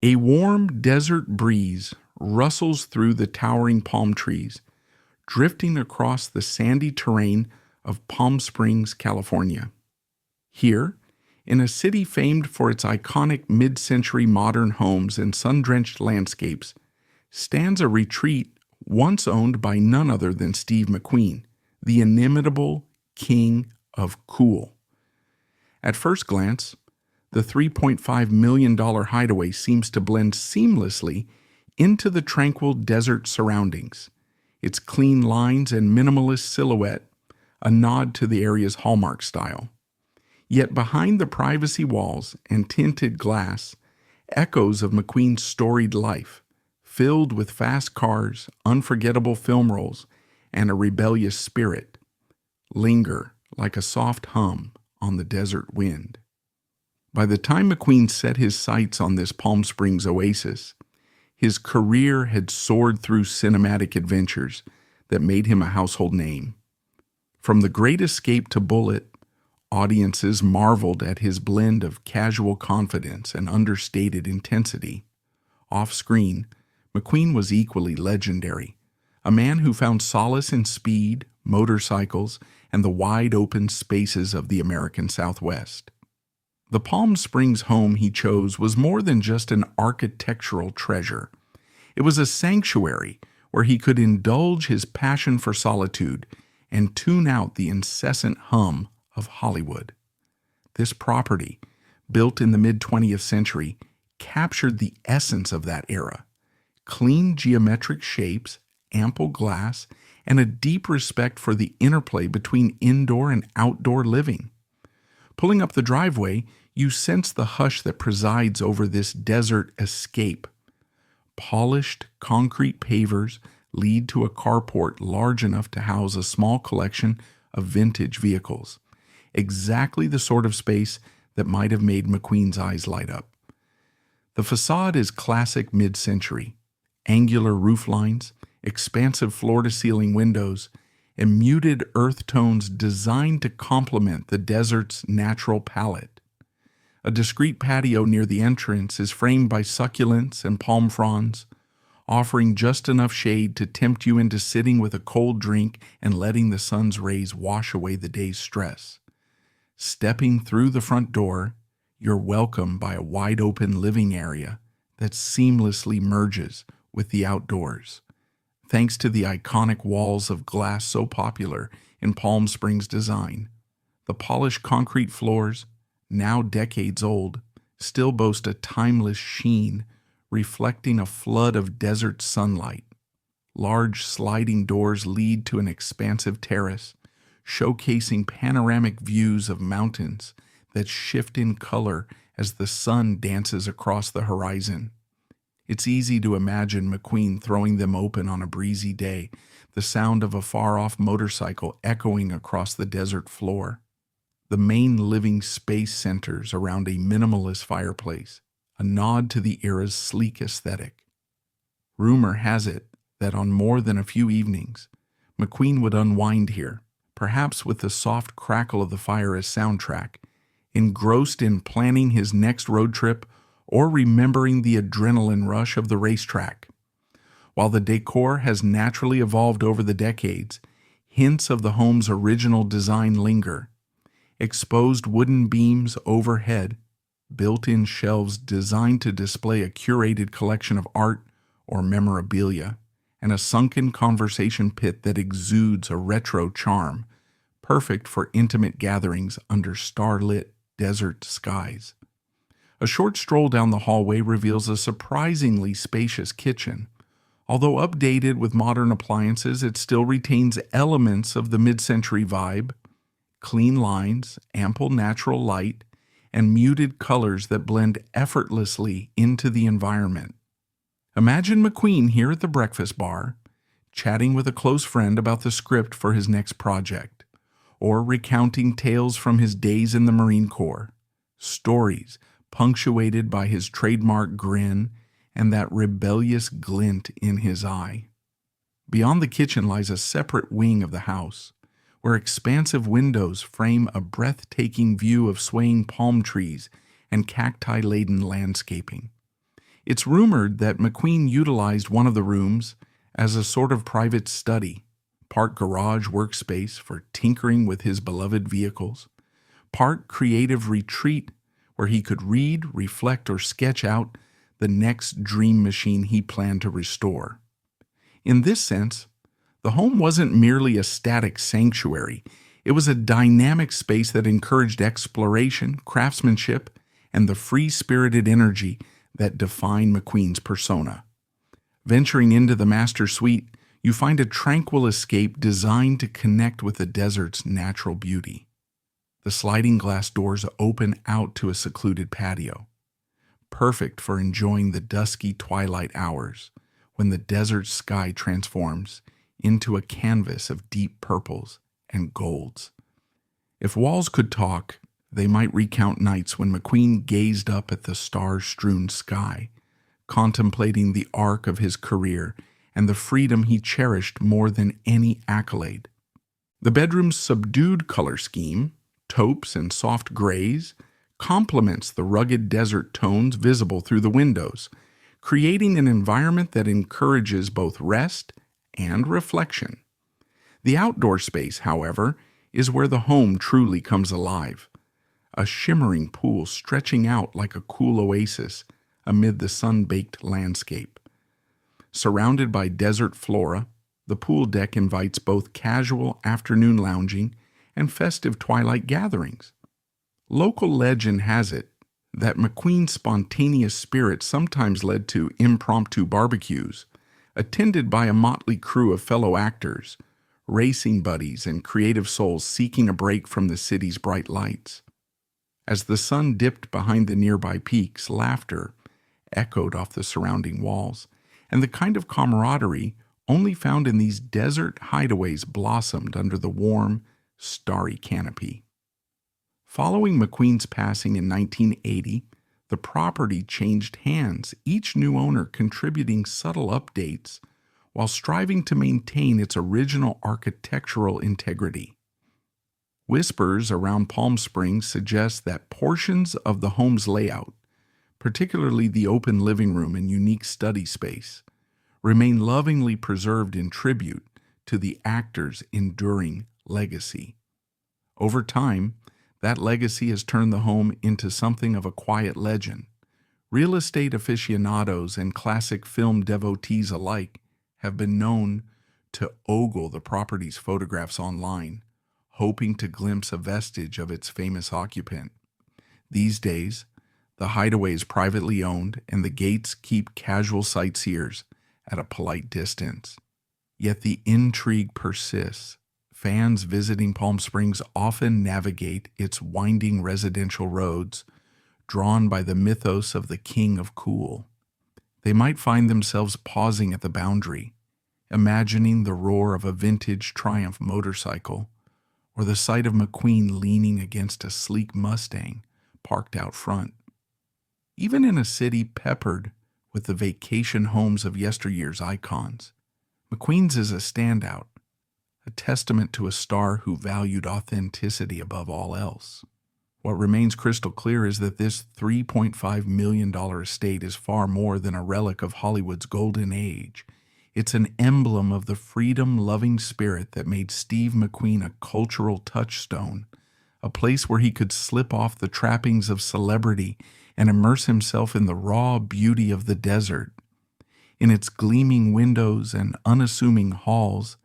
A warm desert breeze rustles through the towering palm trees, drifting across the sandy terrain of Palm Springs, California. Here, in a city famed for its iconic mid-century modern homes and sun-drenched landscapes, stands a retreat once owned by none other than Steve McQueen, the inimitable king of cool. At first glance, the $3.5 million Hideaway seems to blend seamlessly into the tranquil desert surroundings, its clean lines and minimalist silhouette a nod to the area's hallmark style. Yet behind the privacy walls and tinted glass, echoes of McQueen's storied life, filled with fast cars, unforgettable film rolls, and a rebellious spirit, linger like a soft hum on the desert wind. By the time McQueen set his sights on this Palm Springs oasis, his career had soared through cinematic adventures that made him a household name. From The Great Escape to Bullitt, audiences marveled at his blend of casual confidence and understated intensity. Off-screen, McQueen was equally legendary, a man who found solace in speed, motorcycles, and the wide-open spaces of the American Southwest. The Palm Springs home he chose was more than just an architectural treasure. It was a sanctuary where he could indulge his passion for solitude and tune out the incessant hum of Hollywood. This property, built in the mid-20th century, captured the essence of that era: clean geometric shapes, ample glass, and a deep respect for the interplay between indoor and outdoor living. Pulling up the driveway, you sense the hush that presides over this desert escape. Polished concrete pavers lead to a carport large enough to house a small collection of vintage vehicles, exactly the sort of space that might have made McQueen's eyes light up. The facade is classic mid-century: angular roof lines, expansive floor-to-ceiling windows, and muted earth tones designed to complement the desert's natural palette. A discreet patio near the entrance is framed by succulents and palm fronds, offering just enough shade to tempt you into sitting with a cold drink and letting the sun's rays wash away the day's stress. Stepping through the front door, you're welcomed by a wide-open living area that seamlessly merges with the outdoors, thanks to the iconic walls of glass so popular in Palm Springs design. The polished concrete floors, now decades old, still boast a timeless sheen, reflecting a flood of desert sunlight. Large sliding doors lead to an expansive terrace, showcasing panoramic views of mountains that shift in color as the sun dances across the horizon. It's easy to imagine McQueen throwing them open on a breezy day, the sound of a far-off motorcycle echoing across the desert floor. The main living space centers around a minimalist fireplace, a nod to the era's sleek aesthetic. Rumor has it that on more than a few evenings, McQueen would unwind here, perhaps with the soft crackle of the fire as soundtrack, engrossed in planning his next road trip or remembering the adrenaline rush of the racetrack. While the decor has naturally evolved over the decades, hints of the home's original design linger. Exposed wooden beams overhead, built-in shelves designed to display a curated collection of art or memorabilia, and a sunken conversation pit that exudes a retro charm, perfect for intimate gatherings under starlit desert skies. A short stroll down the hallway reveals a surprisingly spacious kitchen. Although updated with modern appliances, it still retains elements of the mid-century vibe: clean lines, ample natural light, and muted colors that blend effortlessly into the environment. Imagine McQueen here at the breakfast bar, chatting with a close friend about the script for his next project, or recounting tales from his days in the Marine Corps, stories punctuated by his trademark grin and that rebellious glint in his eye. Beyond the kitchen lies a separate wing of the house, where expansive windows frame a breathtaking view of swaying palm trees and cacti-laden landscaping. It's rumored that McQueen utilized one of the rooms as a sort of private study, part garage workspace for tinkering with his beloved vehicles, part creative retreat where he could read, reflect, or sketch out the next dream machine he planned to restore. In this sense, the home wasn't merely a static sanctuary. It was a dynamic space that encouraged exploration, craftsmanship, and the free-spirited energy that defined McQueen's persona. Venturing into the master suite, you find a tranquil escape designed to connect with the desert's natural beauty. The sliding glass doors open out to a secluded patio, perfect for enjoying the dusky twilight hours when the desert sky transforms into a canvas of deep purples and golds. If walls could talk, they might recount nights when McQueen gazed up at the star-strewn sky, contemplating the arc of his career and the freedom he cherished more than any accolade. The bedroom's subdued color scheme, taupes and soft grays, complements the rugged desert tones visible through the windows, creating an environment that encourages both rest and reflection. The outdoor space, however, is where the home truly comes alive, a shimmering pool stretching out like a cool oasis amid the sun-baked landscape. Surrounded by desert flora, the pool deck invites both casual afternoon lounging and festive twilight gatherings. Local legend has it that McQueen's spontaneous spirit sometimes led to impromptu barbecues, attended by a motley crew of fellow actors, racing buddies, and creative souls seeking a break from the city's bright lights. As the sun dipped behind the nearby peaks, laughter echoed off the surrounding walls, and the kind of camaraderie only found in these desert hideaways blossomed under the warm, starry canopy. Following McQueen's passing in 1980, the property changed hands, each new owner contributing subtle updates while striving to maintain its original architectural integrity. Whispers around Palm Springs suggest that portions of the home's layout, particularly the open living room and unique study space, remain lovingly preserved in tribute to the actor's enduring legacy. Over time, that legacy has turned the home into something of a quiet legend. Real estate aficionados and classic film devotees alike have been known to ogle the property's photographs online, hoping to glimpse a vestige of its famous occupant. These days, the Hideaway is privately owned, and the gates keep casual sightseers at a polite distance. Yet the intrigue persists. Fans visiting Palm Springs often navigate its winding residential roads, drawn by the mythos of the King of Cool. They might find themselves pausing at the boundary, imagining the roar of a vintage Triumph motorcycle, or the sight of McQueen leaning against a sleek Mustang parked out front. Even in a city peppered with the vacation homes of yesteryear's icons, McQueen's is a standout, a testament to a star who valued authenticity above all else. What remains crystal clear is that this $3.5 million estate is far more than a relic of Hollywood's golden age. It's an emblem of the freedom-loving spirit that made Steve McQueen a cultural touchstone, a place where he could slip off the trappings of celebrity and immerse himself in the raw beauty of the desert. In its gleaming windows and unassuming halls,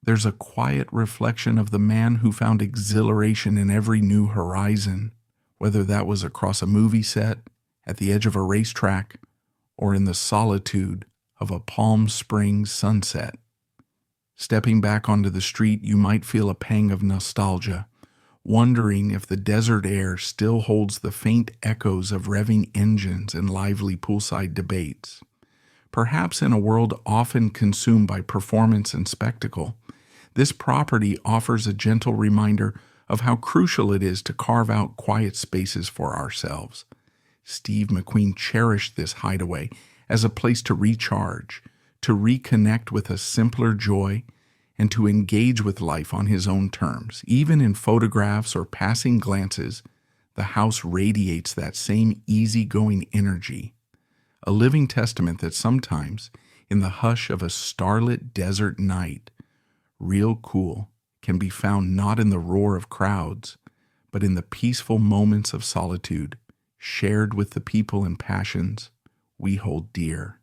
there's a quiet reflection of the man who found exhilaration in every new horizon, whether that was across a movie set, at the edge of a racetrack, or in the solitude of a Palm Springs sunset. Stepping back onto the street, you might feel a pang of nostalgia, wondering if the desert air still holds the faint echoes of revving engines and lively poolside debates. Perhaps in a world often consumed by performance and spectacle, this property offers a gentle reminder of how crucial it is to carve out quiet spaces for ourselves. Steve McQueen cherished this hideaway as a place to recharge, to reconnect with a simpler joy, and to engage with life on his own terms. Even in photographs or passing glances, the house radiates that same easygoing energy, a living testament that sometimes, in the hush of a starlit desert night, real cool can be found not in the roar of crowds, but in the peaceful moments of solitude shared with the people and passions we hold dear.